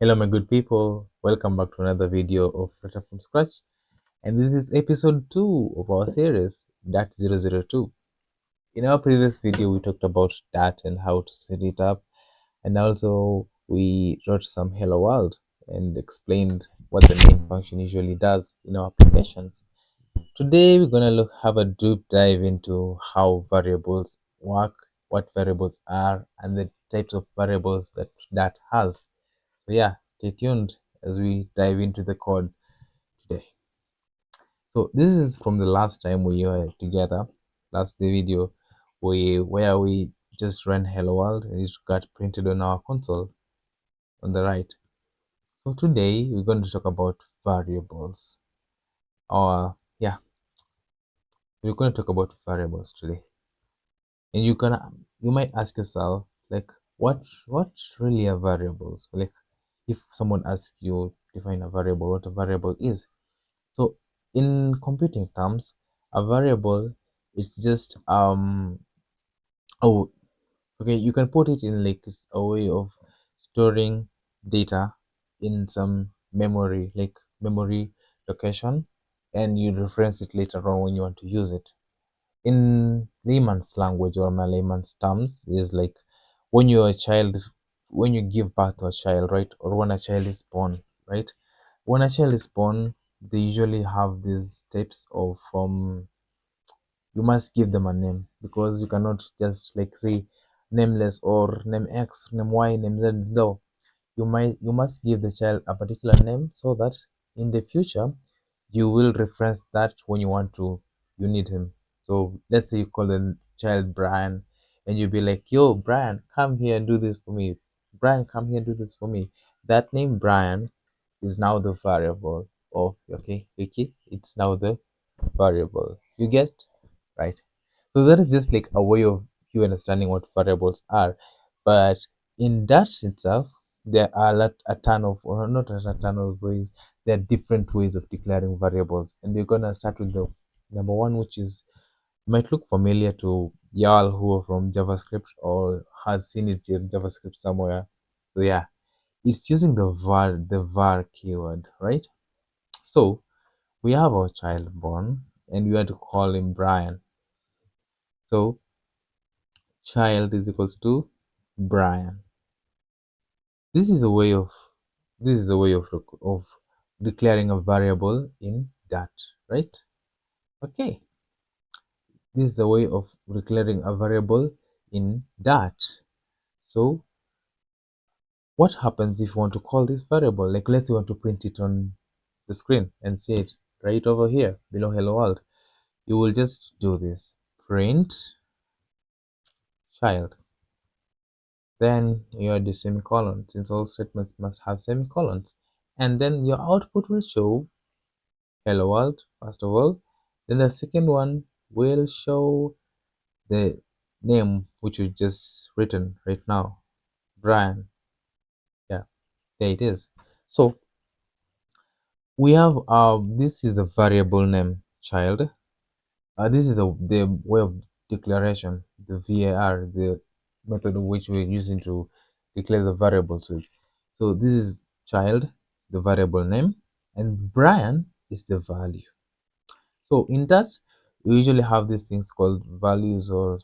Hello my good people, welcome back to another video of Flutter from scratch, and this is episode 2 of our series .002. In our previous video we talked about dat and how to set it up, and also we wrote some hello world and explained what the main function usually does in our applications. Today we're gonna have a deep dive into how variables work, what variables are, and the types of variables that has. So yeah, stay tuned as we dive into the code today. So this is from the last time we were together, last the video where we just ran hello world and it got printed on our console on the right. So today we're going to talk about variables. Or yeah, we're going to talk about variables today. And you might ask yourself like what really are variables? Like if someone asks you define a variable, what a variable is. So in computing terms, a variable is just oh okay, you can put it in like it's a way of storing data in some memory, like memory location, and you reference it later on when you want to use it. In layman's language or my layman's terms is like when you're a child, when you give birth to a child, right? Or when a child is born, right? When a child is born, they usually have these types of you must give them a name, because you cannot just like say nameless or name X, name Y, name Z. No, you must give the child a particular name so that in the future you will reference that when you want to you need him. So let's say you call the child Brian, and you'll be like, yo Brian, come here and do this for me. Brian, come here and do this for me. That name Brian is now the variable of, okay Ricky, it's now the variable, you get, right? So that is just like a way of you understanding what variables are. But in that itself, there are a ton of, or not a ton of ways, there are different ways of declaring variables. And we're gonna start with the number one, which is might look familiar to y'all who are from JavaScript or has seen it in JavaScript somewhere. So yeah, it's using the var keyword, right? So we have our child born and we want to call him Brian. So child is equals to Brian. This is a way of of declaring a variable in dat, right? Okay, this is a way of declaring a variable in dat. So what happens if you want to call this variable? Like let's say you want to print it on the screen and see it right over here below hello world. You will just do this: print child, then you add the semicolon, since all statements must have semicolons, and then your output will show hello world first of all. Then the second one will show the name which you just written right now, Brian. Yeah, there it is. So we have this is the variable name child. This is the way of declaration, the var, the method of which we're using to declare the variables with. So this is child, the variable name, and Brian is the value. So in that, we usually have these things called values or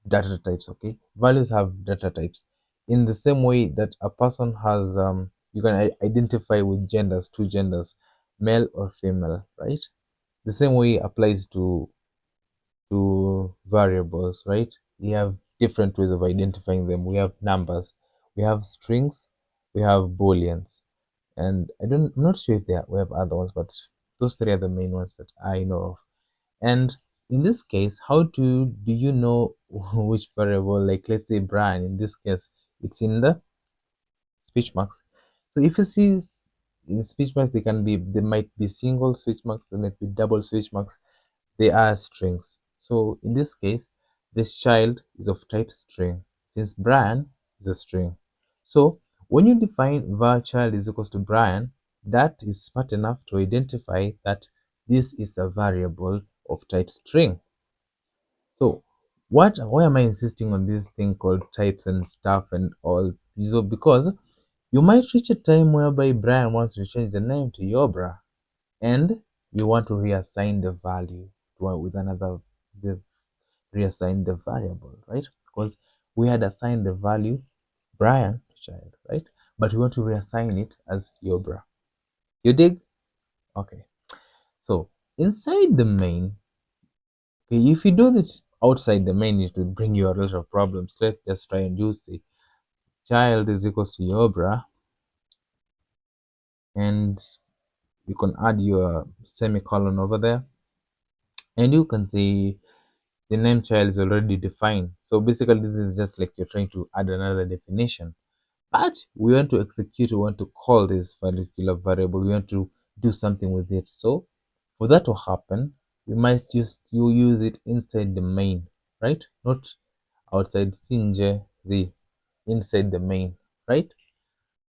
data types. Okay, values have data types in the same way that a person has you can identify with genders, two genders, male or female, right? The same way applies to variables, right? We have different ways of identifying them. We have numbers, we have strings, we have booleans, and I'm not sure if we have other ones, but those three are the main ones that I know of. And in this case, how do you know which variable? Like let's say Brian, in this case it's in the speech marks. So if you see in speech marks, there might be single speech marks, there might be double speech marks, they are strings. So in this case, this child is of type string, since Brian is a string. So when you define var child is equals to Brian, that is smart enough to identify that this is a variable of type string. So why am I insisting on this thing called types and stuff and all? So because You might reach a time whereby Brian wants to change the name to Yobra, and you want to reassign the value with another, the reassign the variable, right? Because we had assigned the value Brian to child, right? But we want to reassign it as Yobra. You dig? Okay. So inside the main, okay, if you do this outside the main, it will bring you a lot of problems. Let's just try and do say child is equals to Yobra, and you can add your semicolon over there, and you can say the name child is already defined. So basically this is just like you're trying to add another definition, but we want to execute, we want to call this particular variable, we want to do something with it. So for that to happen, we might use it inside the main, right? Not outside sinje z, inside the main, right?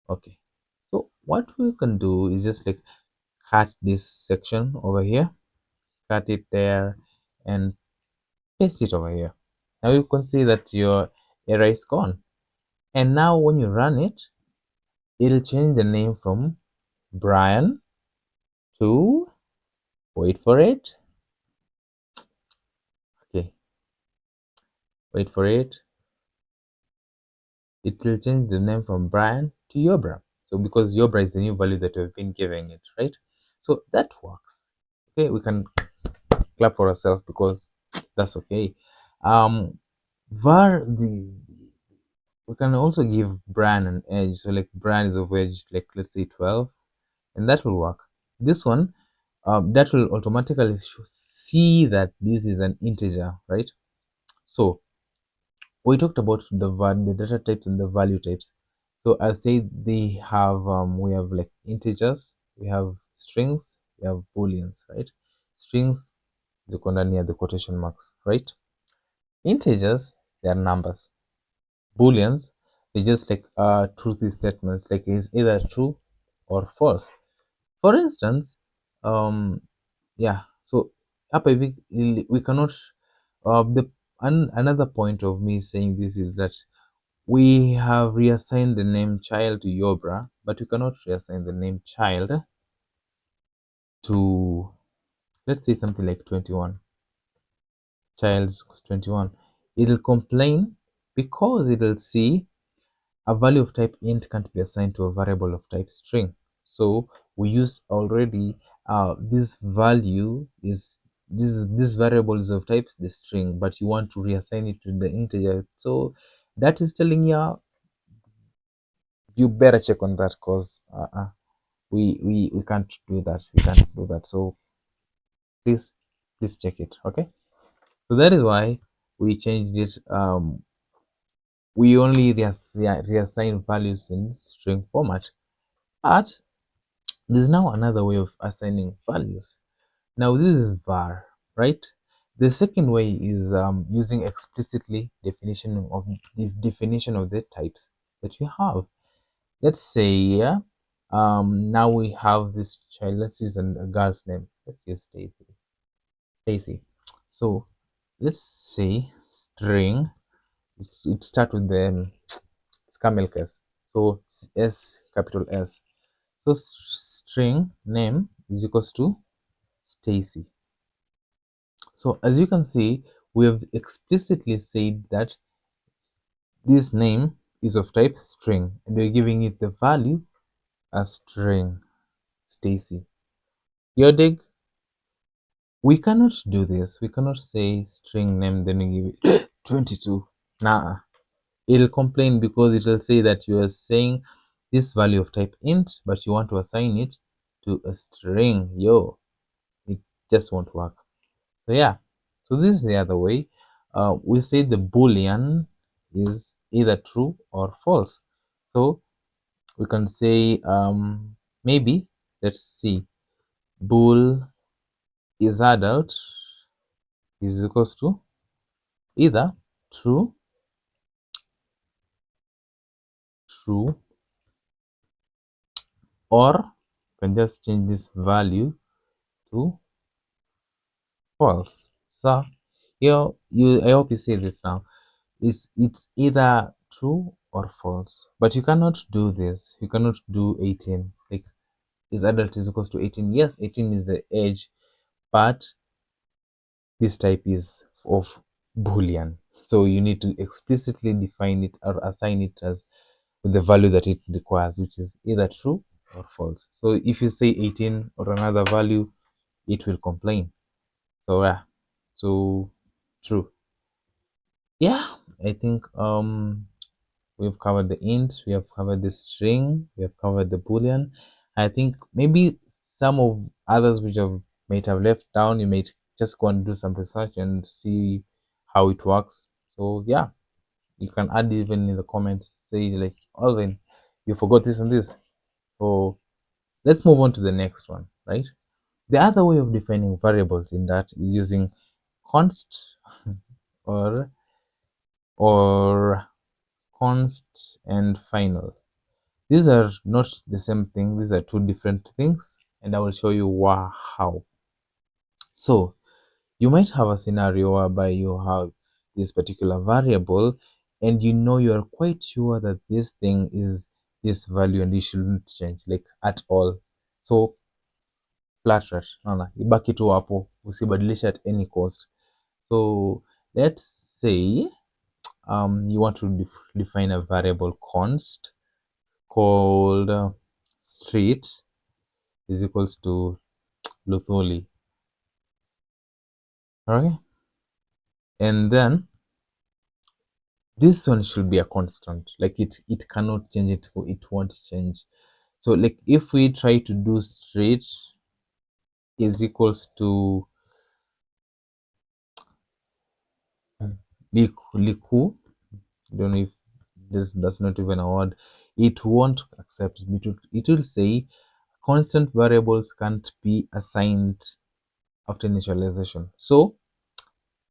Okay, so what we can do is just like cut this section over here, cut it there, and paste it over here. Now you can see that your error is gone, and now when you run it, it'll change the name from Brian to, wait for it, okay, wait for it, it will change the name from Brian to Yobra. So because Yobra is the new value that we've been giving it, right? So that works. Okay, we can clap for ourselves because that's okay. Var we can also give Brian an edge. So like Brian is of edge, like let's say 12, and that will work. This one, that will automatically see that this is an integer, right? So we talked about the data types and the value types. So I say they have we have like integers, we have strings, we have booleans, right? Strings ziko ndani ya the quotation marks, right? Integers, they are numbers. Booleans, they just like truthy statements, like is either true or false. For instance, yeah, so hapa hivi we cannot another point of me saying this is that we have reassigned the name child to Yobra, but we cannot reassign the name child to, let's say, something like 21. Child 21. It'll complain because it'll see a value of type int can't be assigned to a variable of type string. So we used already this value is this variable is of type the string, but you want to reassign it to the integer. So that is telling you better check on that, because we can't do that. We can't do that. So please check it. Okay. So that is why we changed it. We only reassign values in string format, but there's now another way of assigning values. Now this is var, right? The second way is using explicitly definition of the types that you have. Let's say, yeah, now we have this child. Let's use a girl's name. Let's use Stacy. So let's say string. It start with the it's camel case. So S, capital S. So string name is equals to Stacy. So as you can see, we have explicitly said that this name is of type string, and we're giving it the value as string Stacy. You dig? We cannot do this. We cannot say string name then we give it 22. Nah, it'll complain because it will say that you are saying this value of type int, but you want to assign it to a string. Yo, it just won't work. So yeah, so this is the other way. We say the boolean is either true or false. So we can say maybe, let's see, bool is adult is equals to either true, true, or you can just change this value to false. So you I hope you see this now. It's either true or false. But you cannot do this. You cannot do 18. Like, is adult is equals to 18? Yes, 18 is the age, but this type is of Boolean. So you need to explicitly define it or assign it as the value that it requires, which is either true or false. So if you say 18 or another value, it will complain. So yeah, so true. Yeah, I think we've covered the int, we have covered the string, we have covered the boolean. I think maybe some of others which have might have left down, you might just go and do some research and see how it works. So yeah, you can add even in the comments, say like, Alvin, you forgot this and this. So let's move on to the next one, right? The other way of defining variables in that is using const or or const and final. These are not the same thing. These are two different things, and I will show you how. So you might have a scenario whereby you have this particular variable and you know you're quite sure that this thing is this value and it shouldn't change like at all. So Flutter, naona ibaki tu hapo, usibadilishe at any cost. So let's say you want to define a variable const called street is equals to Luthuli. Okay, and then this one should be a constant, like it cannot change, it won't change. So like if we try to do street is equals to liku, I don't know if that's not even a word, it won't accept it. It will say constant variables can't be assigned after initialization. So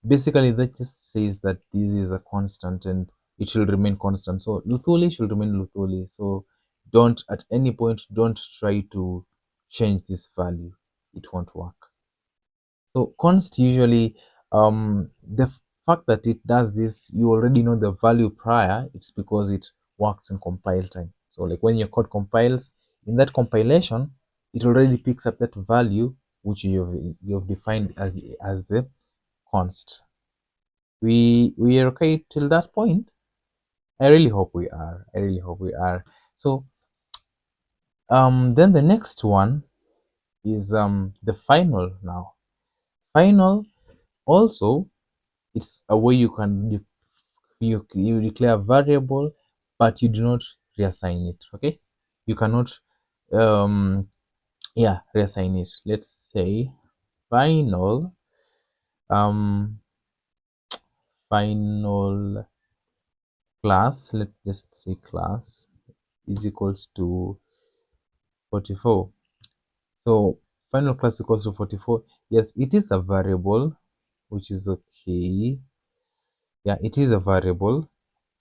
basically that just says that this is a constant and it should remain constant. So Luthuli should remain Luthuli. So don't at any point don't try to change this value. It won't work. So const usually the fact that it does this, you already know the value prior, it's because it works in compile time. So like when your code compiles, in that compilation, it already picks up that value which you've defined as the const. We are okay till that point? I really hope we are. I really hope we are. So then the next one is the final now. Final also, it's a way you can you declare a variable but you do not reassign it. Okay, you cannot yeah, reassign it. Let's say final final class, let's just say class is equals to 44. So final class equals to 44. Yes, it is a variable, which is okay. Yeah, it is a variable,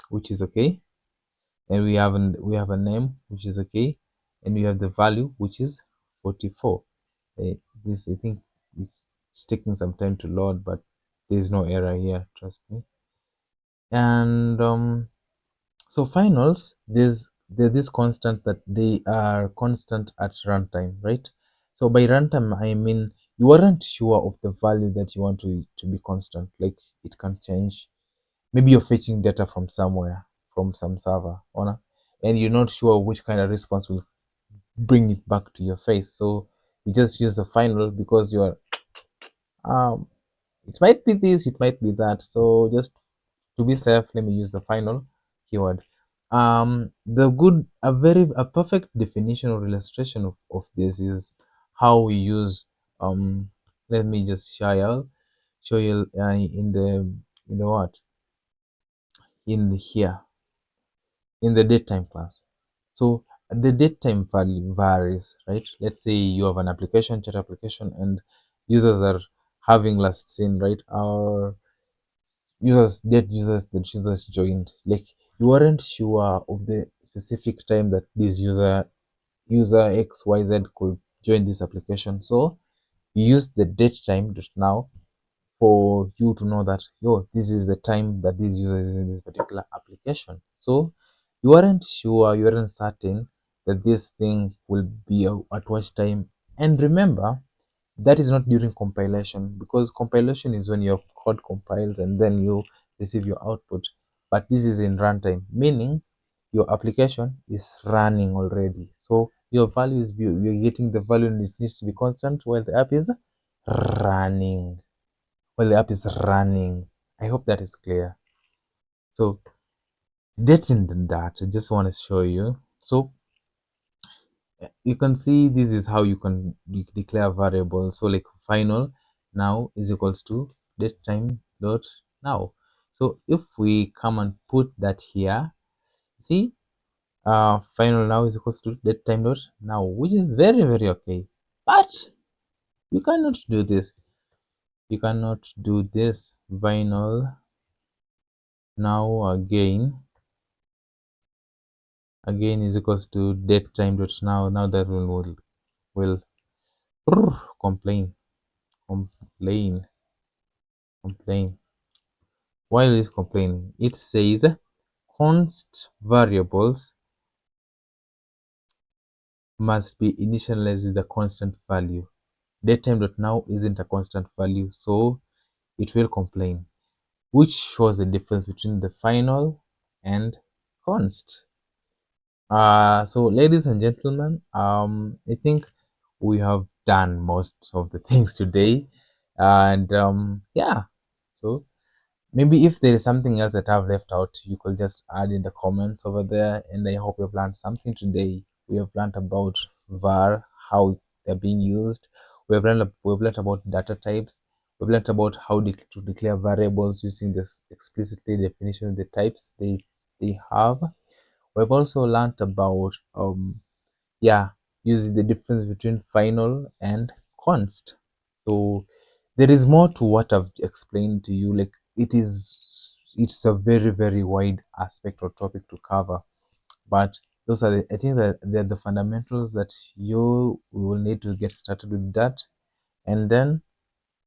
which is okay. And we have a name, which is okay. And we have the value, which is 44. This I think is taking some time to load, but there's no error here, trust me. And so finals, there's this constant that they are constant at runtime, right? So by runtime, I mean you aren't sure of the value that you want to be constant. Like it can change. Maybe you're fetching data from somewhere, from some server, and you're not sure which kind of response will bring it back to your face. So you just use the final because you're um it might be this, it might be that. So just to be safe, let me use the final keyword. A perfect definition or illustration of this is how we use let me just show you in the what in the here in the datetime class. So the datetime value varies, right? Let's say you have an application, chat application, and users are having last seen, right? Or users joined. Like you weren't sure of the specific time that this user XYZ could join this application. So you use the date time just now for you to know that this is the time that this user is using this particular application. So You weren't sure, you weren't certain that this thing will be at watch time. And remember, that is not during compilation, because compilation is when your code compiles and then you receive your output. But this is in runtime, meaning your application is running already. So your value is you're getting the value and it needs to be constant while the app is running. While the app is running. I hope that is clear. So that's in that. I just want to show you. So you can see this is how you can declare variable. So like final now is equals to datetime dot now. So if we come and put that here, see, final now is equals to datetime dot now, which is very okay. But you cannot do this. You cannot do this. Final now again is equals to datetime dot now. Now that will complain complain complain. While it is complaining, it says const variables must be initialized with a constant value. Datetime.now isn't a constant value, so it will complain, which shows the difference between the final and const. So ladies and gentlemen, I think we have done most of the things today, and yeah, so maybe if there is something else that I've left out, you could just add in the comments over there. And I hope you've learned something today. We have learned about var, how they're being used. We've learned about data types. We've learned about how to declare variables using this explicitly definition of the types they have. We've also learned about yeah, using the difference between final and const. So there is more to what I've explained to you. Like it's a very wide aspect or topic to cover, but those are I think that they're the fundamentals that you will need to get started with that. And then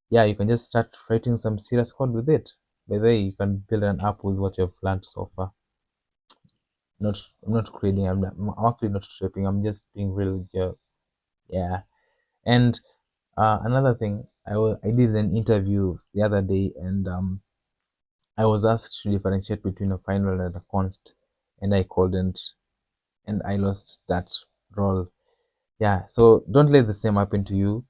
yeah, you can just start writing some serious code with it. By the way, you can build an app with what you've learned so far. I'm not creating, I'm actually not stripping, I'm just being real with you. Yeah. And another thing, I did an interview the other day, and I was asked to differentiate between a final and a const, and I couldn't, and I lost that role. Yeah, so don't let the same happen to you.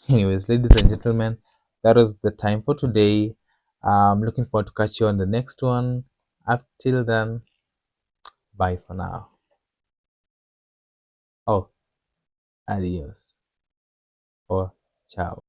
Anyways, ladies and gentlemen, that was the time for today. I'm looking forward to catch you on the next one. Up till then, bye for now. Oh, adios or ciao.